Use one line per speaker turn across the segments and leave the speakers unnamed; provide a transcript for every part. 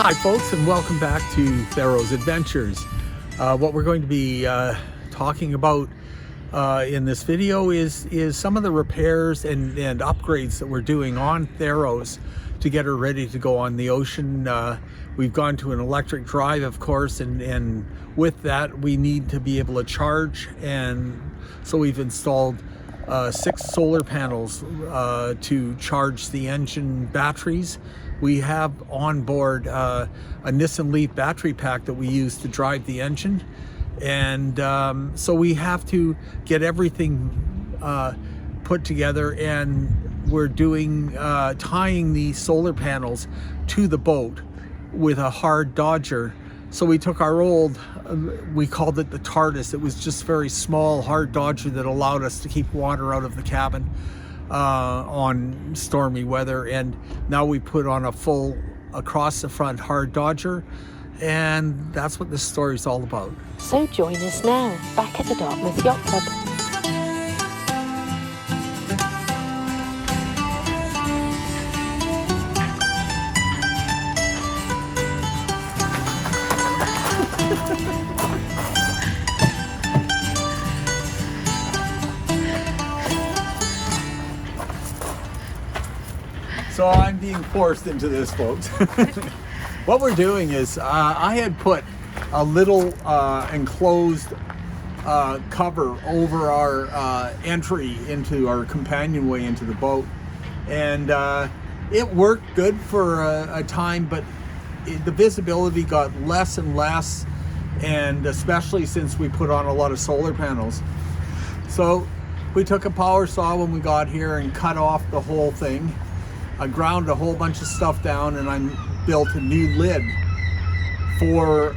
Hi folks, and welcome back to Theros Adventures. What we're going to be talking about in this video is some of the repairs and upgrades that we're doing on Theros to get her ready to go on the ocean. We've gone to an electric drive, of course, and with that we need to be able to charge, and so we've installed 6 solar panels to charge the engine batteries. We have on board a Nissan Leaf battery pack that we use to drive the engine, and so we have to get everything put together, and we're doing tying the solar panels to the boat with a hard dodger. So we took our old, we called it the TARDIS. It was just very small hard dodger that allowed us to keep water out of the cabin on stormy weather, and now we put on a full across the front hard dodger, and that's what this story is all about.
So join us now back at the Dartmouth Yacht Club.
So I'm being forced into this, folks. What we're doing is I had put a little enclosed cover over our entry into our companionway into the boat, and it worked good for a time, but the visibility got less and less, and especially since we put on a lot of solar panels. So we took a power saw when we got here and cut off the whole thing. I ground a whole bunch of stuff down, and I built a new lid for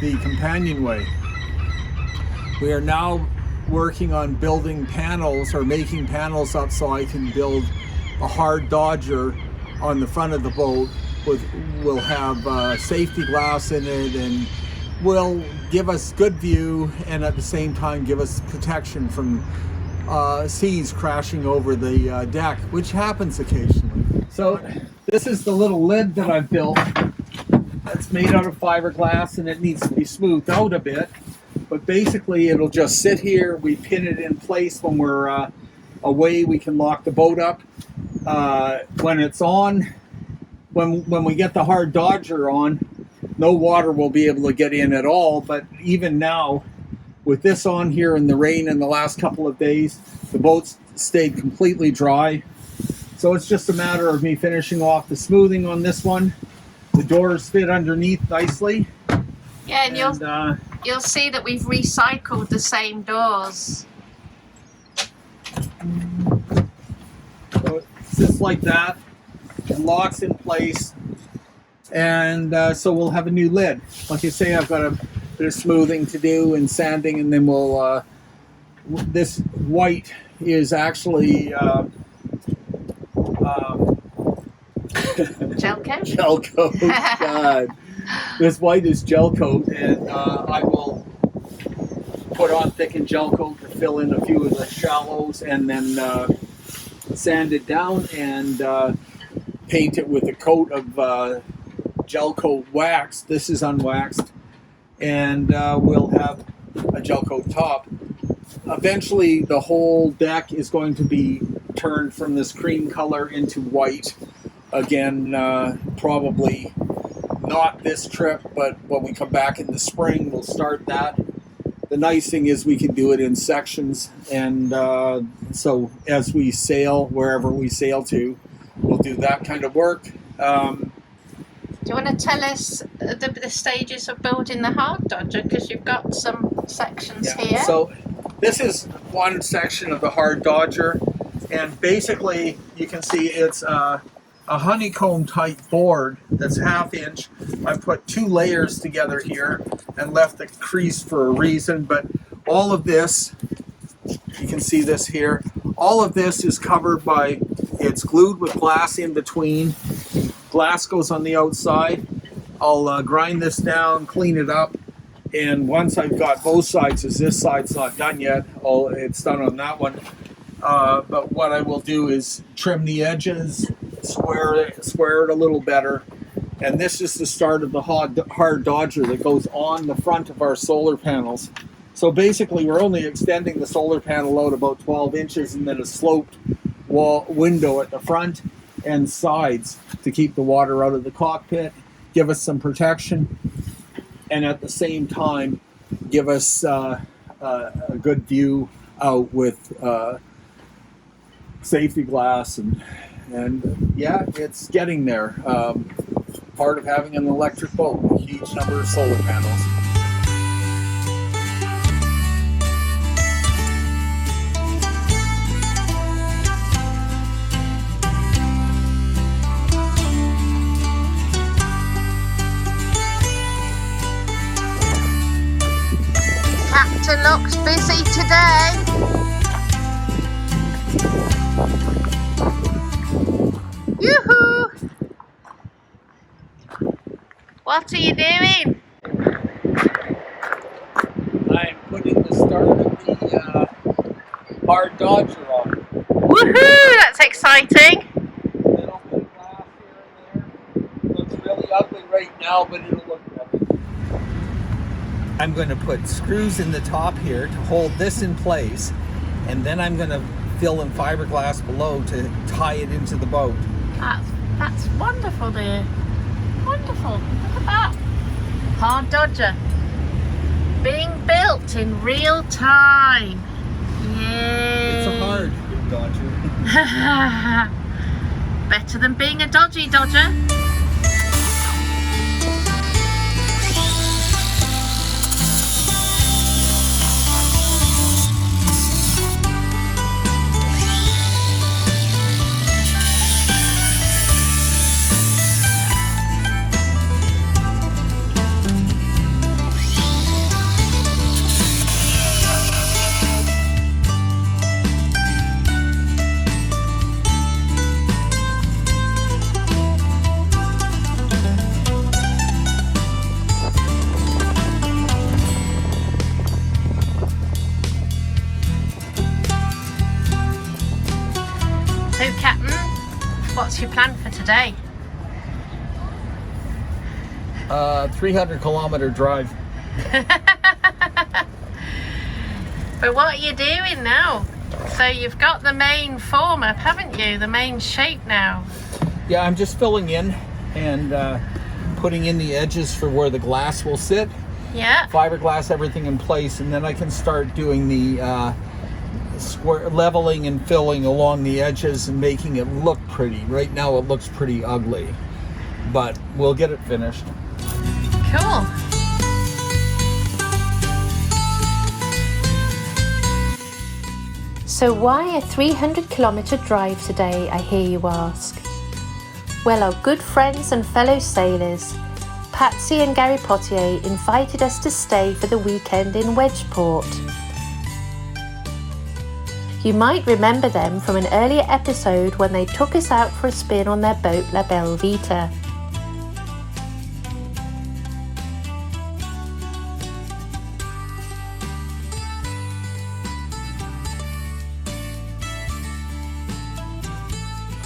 the companionway. We are now working on building panels, or making panels up, so I can build a hard dodger on the front of the boat. We'll have safety glass in it, and will give us good view, and at the same time give us protection from seas crashing over the deck, which happens occasionally. So this is the little lid that I've built. It's made out of fiberglass, and it needs to be smoothed out a bit, but basically it'll just sit here. We pin it in place when we're away. We can lock the boat up. When it's on, when we get the hard dodger on, no water will be able to get in at all. But even now, with this on here in the rain in the last couple of days, the boat's stayed completely dry. So it's just a matter of me finishing off the smoothing on this one. The doors fit underneath nicely.
Yeah, and you'll see that we've recycled the same doors.
So it's just like that. It locks in place. And so we'll have a new lid. Like I say, I've got a bit of smoothing to do and sanding, and then we'll this white is actually
Gel coat?
Gel coat. God. This white is gel coat, and I will put on thickened gel coat to fill in a few of the shallows, and then sand it down and paint it with a coat of gel coat wax. This is unwaxed, and we'll have a gel coat top. Eventually the whole deck is going to be turned from this cream color into white again, probably not this trip, but when we come back in the spring we'll start that. The nice thing is we can do it in sections, and so as we sail, wherever we sail to, we'll do that kind of work.
Do you want to tell us the stages of building the hard dodger? Because you've got some sections here.
So this is one section of the hard dodger, and basically you can see it's a honeycomb type board that's 1/2 inch. I put 2 layers together here and left the crease for a reason, but all of this, you can see this here, all of this is covered by, it's glued with glass in between. Glass goes on the outside. I'll grind this down, clean it up, and once I've got both sides, as this side's not done yet, it's done on that one, but what I will do is trim the edges, square it a little better, And this is the start of the hard dodger that goes on the front of our solar panels. So basically we're only extending the solar panel out about 12 inches and then a sloped window at the front and sides to keep the water out of the cockpit, give us some protection, and at the same time give us a good view out with safety glass and yeah, it's getting there. Part of having an electric boat, a huge number of solar panels.
Captain looks busy today. Yoo-hoo! What are you doing?
I'm putting the start of the hard dodger on.
Woohoo! That's exciting.
A little bit of glass here and there. Looks really ugly right now, but it'll look better. I'm going to put screws in the top here to hold this in place, and then I'm going to fill in fiberglass below to tie it into the boat.
That's wonderful, dear. Wonderful. Look at that. Hard dodger. Being built in real time. Yay.
It's a hard dodger.
Better than being a dodgy dodger. So, Captain, what's your plan for today?
300-kilometer drive.
But what are you doing now? So you've got the main form up, haven't you? The main shape now.
Yeah, I'm just filling in and putting in the edges for where the glass will sit.
Yeah.
Fiberglass everything in place, and then I can start doing the square leveling and filling along the edges and making it look pretty. Right now it looks pretty ugly, but we'll get it finished.
Cool.
So why a 300-kilometre drive today, I hear you ask? Well, our good friends and fellow sailors, Patsy and Gary Potier, invited us to stay for the weekend in Wedgeport. You might remember them from an earlier episode when they took us out for a spin on their boat La Belle Vita.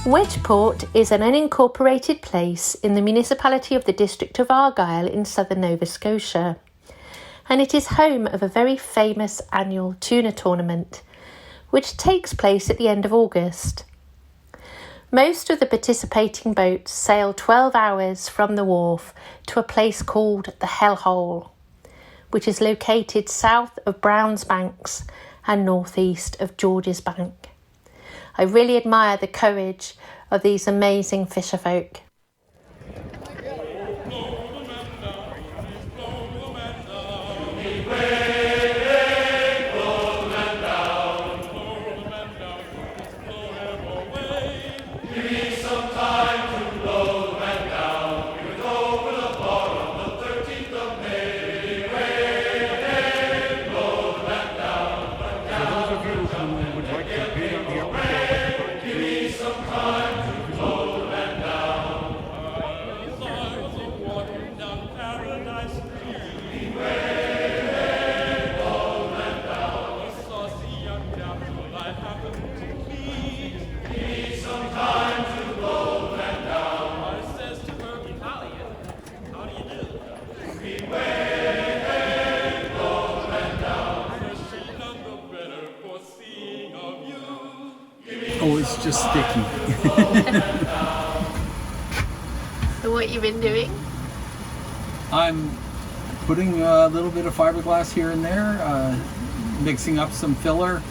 Wedgeport is an unincorporated place in the municipality of the district of Argyll in southern Nova Scotia, and it is home of a very famous annual tuna tournament, which takes place at the end of August. Most of the participating boats sail 12 hours from the wharf to a place called the Hellhole, which is located south of Browns Banks and northeast of Georges Bank. I really admire the courage of these amazing fisherfolk.
it's just sticky.
So what you been doing?
I'm putting a little bit of fiberglass here and there, mixing up some filler.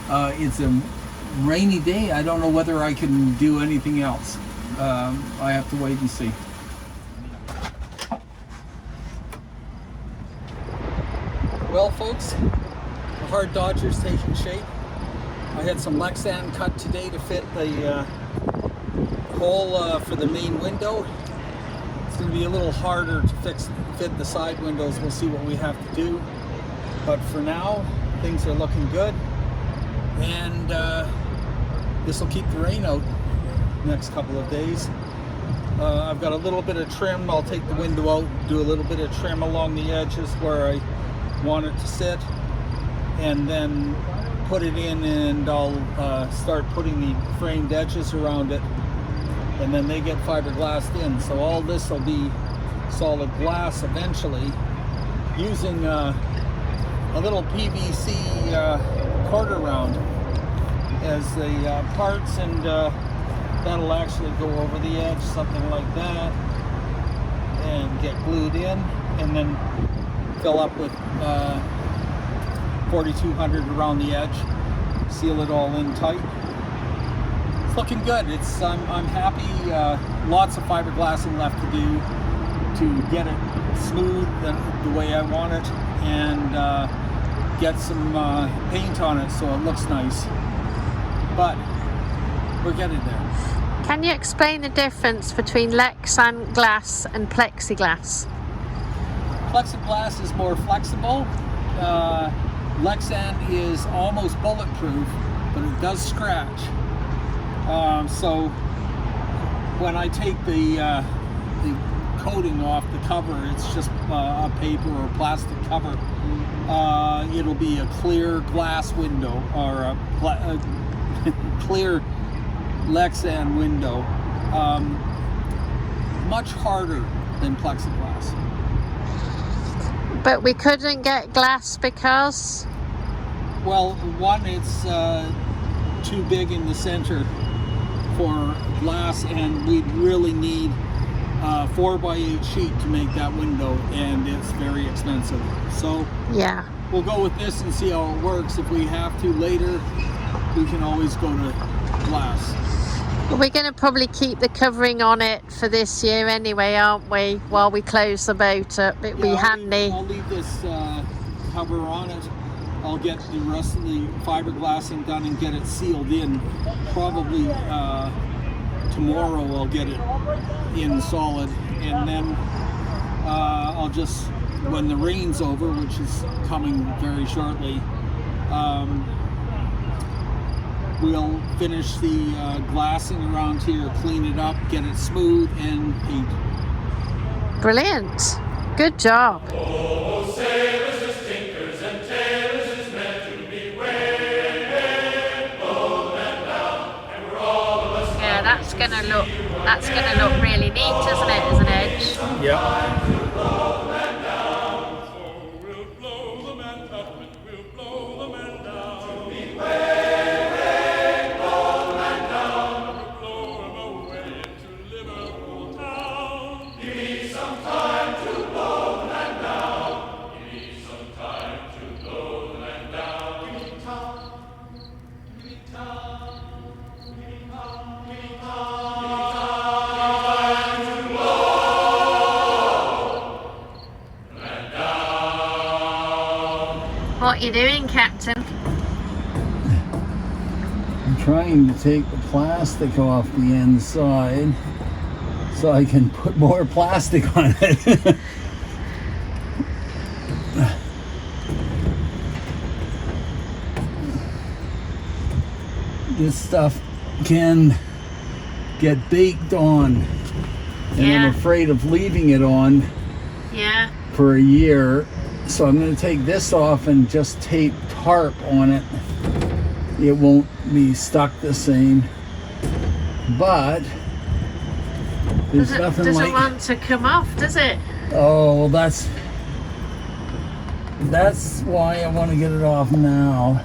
It's a rainy day. I don't know whether I can do anything else. I have to wait and see. Well, folks, the hard Dodger's taking shape. I had some Lexan cut today to fit the hole for the main window. It's going to be a little harder to fit the side windows. We'll see what we have to do. But for now, things are looking good. And this will keep the rain out the next couple of days. I've got a little bit of trim. I'll take the window out, do a little bit of trim along the edges where I want it to sit, and then put it in, and I'll start putting the framed edges around it, and then they get fiberglassed in. So all this will be solid glass eventually, using a little PVC quarter round as the parts, and that'll actually go over the edge, something like that, and get glued in, and then fill up with 4200 around the edge, seal it all in tight. It's looking good. I'm happy. Lots of fiberglassing left to do to get it smooth the way I want it, and get some paint on it so it looks nice. But we're getting there.
Can you explain the difference between Lexan glass and plexiglass?
Plexiglass is more flexible. Lexan is almost bulletproof, but it does scratch. So when I take the coating off the cover, it's just a paper or plastic cover. It'll be a clear glass window, or a clear Lexan window. Much harder than plexiglass.
But we couldn't get glass because?
Well, one, it's too big in the center for glass, and we'd really need a 4x8 sheet to make that window, and it's very expensive. So
yeah,
we'll go with this and see how it works. If we have to later, we can always go to glass.
we're going to probably keep the covering on it for this year anyway, aren't we, while we close the boat up. It'd be handy.
I'll leave this cover on it. I'll get the rest of the fiberglassing done and get it sealed in. Probably tomorrow I'll get it in solid, and then I'll just, when the rain's over, which is coming very shortly, we'll finish the glassing around here, clean it up, get it smooth, and paint.
Brilliant. Good job.
Oh, sailors is tinkers and tailors is meant to be weighed, low and down, and we're all of us.
Yeah, that's gonna look really neat, isn't it, as an edge?
Yeah.
We'll blow the man up and we'll blow the man down. To be
What are you doing, Captain?
I'm trying to take the plastic off the inside so I can put more plastic on it. This stuff can get baked on, and
Yeah.
I'm afraid of leaving it on
Yeah.
for a year. So I'm going to take this off and just tape tarp on it. It won't be stuck the same, but there's nothing
doesn't
like.
want to come off, does it?
Oh, well, that's why I want to get it off now.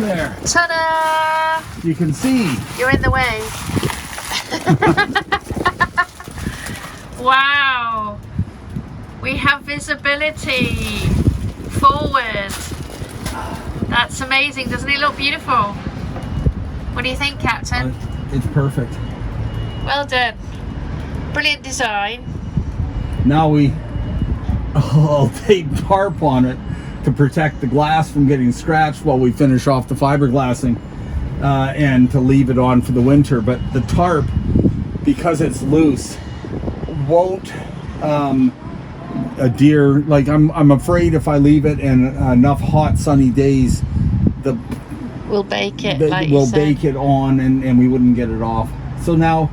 There,
Ta-da!
you can see.
You're in the way. Wow. We have visibility forward. That's amazing. Doesn't it look beautiful? What do you think, Captain?
It's perfect.
Well done. Brilliant design.
Now I'll tape tarp on it to protect the glass from getting scratched while we finish off the fiberglassing, and to leave it on for the winter. But the tarp, because it's loose, won't adhere. Like I'm afraid if I leave it in enough hot sunny days,
We'll bake it.
we'll bake it on, and we wouldn't get it off. So now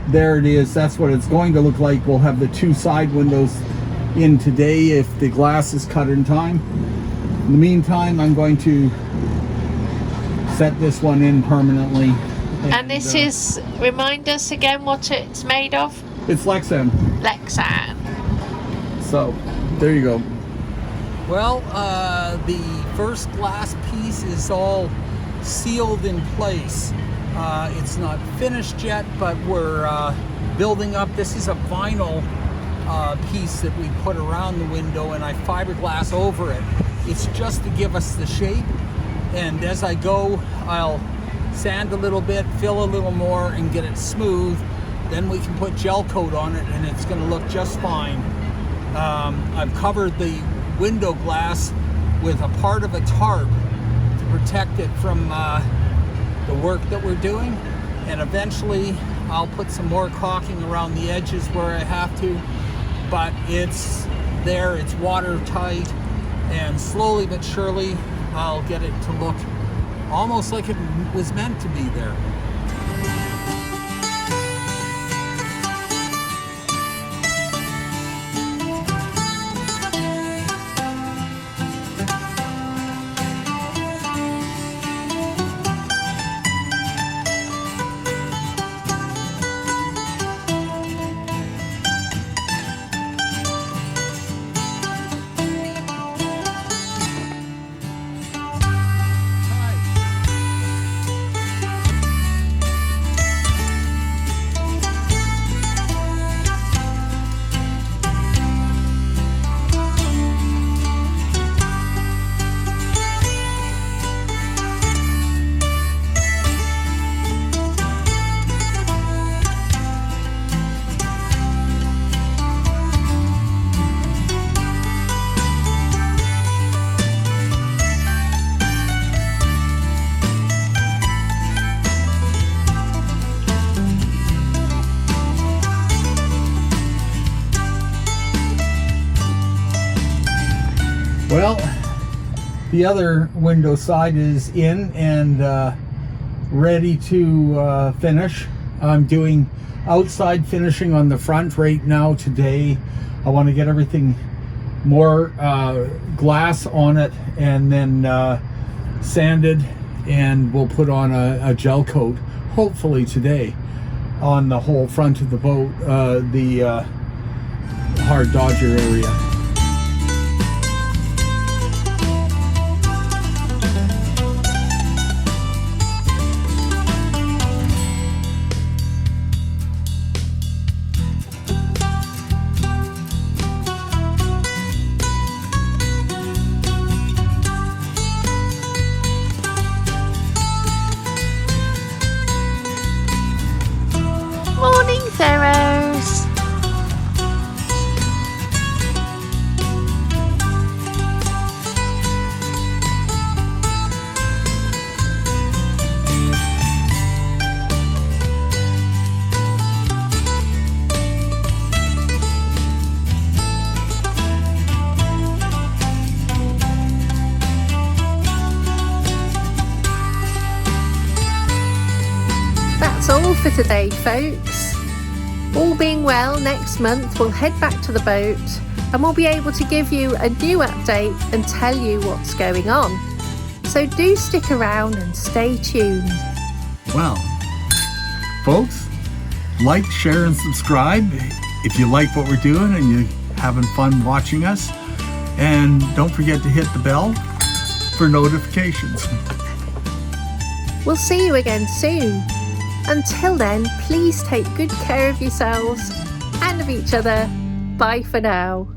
there it is. That's what it's going to look like. We'll have the two side windows in today if the glass is cut in time. In the meantime, I'm going to set this one in permanently.
And this is, remind us again what it's made of?
It's Lexan.
Lexan.
So there you go. Well, the first glass piece is all sealed in place. It's not finished yet, but we're building up. This is a vinyl piece that we put around the window, and I fiberglass over it. It's just to give us the shape, and as I go, I'll sand a little bit, fill a little more, and get it smooth. Then we can put gel coat on it, and it's going to look just fine. I've covered the window glass with a part of a tarp to protect it from the work that we're doing, and eventually I'll put some more caulking around the edges where I have to, but it's there, it's watertight, and slowly but surely I'll get it to look almost like it was meant to be there. Well, the other window side is in and ready to finish. I'm doing outside finishing on the front right now today. I want to get everything more glass on it and then sanded, and we'll put on a gel coat hopefully today on the whole front of the boat, the hard dodger area.
Morning, Theros. That's all for today, folks. All being well, next month we'll head back to the boat and we'll be able to give you a new update and tell you what's going on. So do stick around and stay tuned.
Well, folks, like, share, and subscribe if you like what we're doing and you're having fun watching us. And don't forget to hit the bell for notifications.
We'll see you again soon. Until then, please take good care of yourselves and of each other. Bye for now.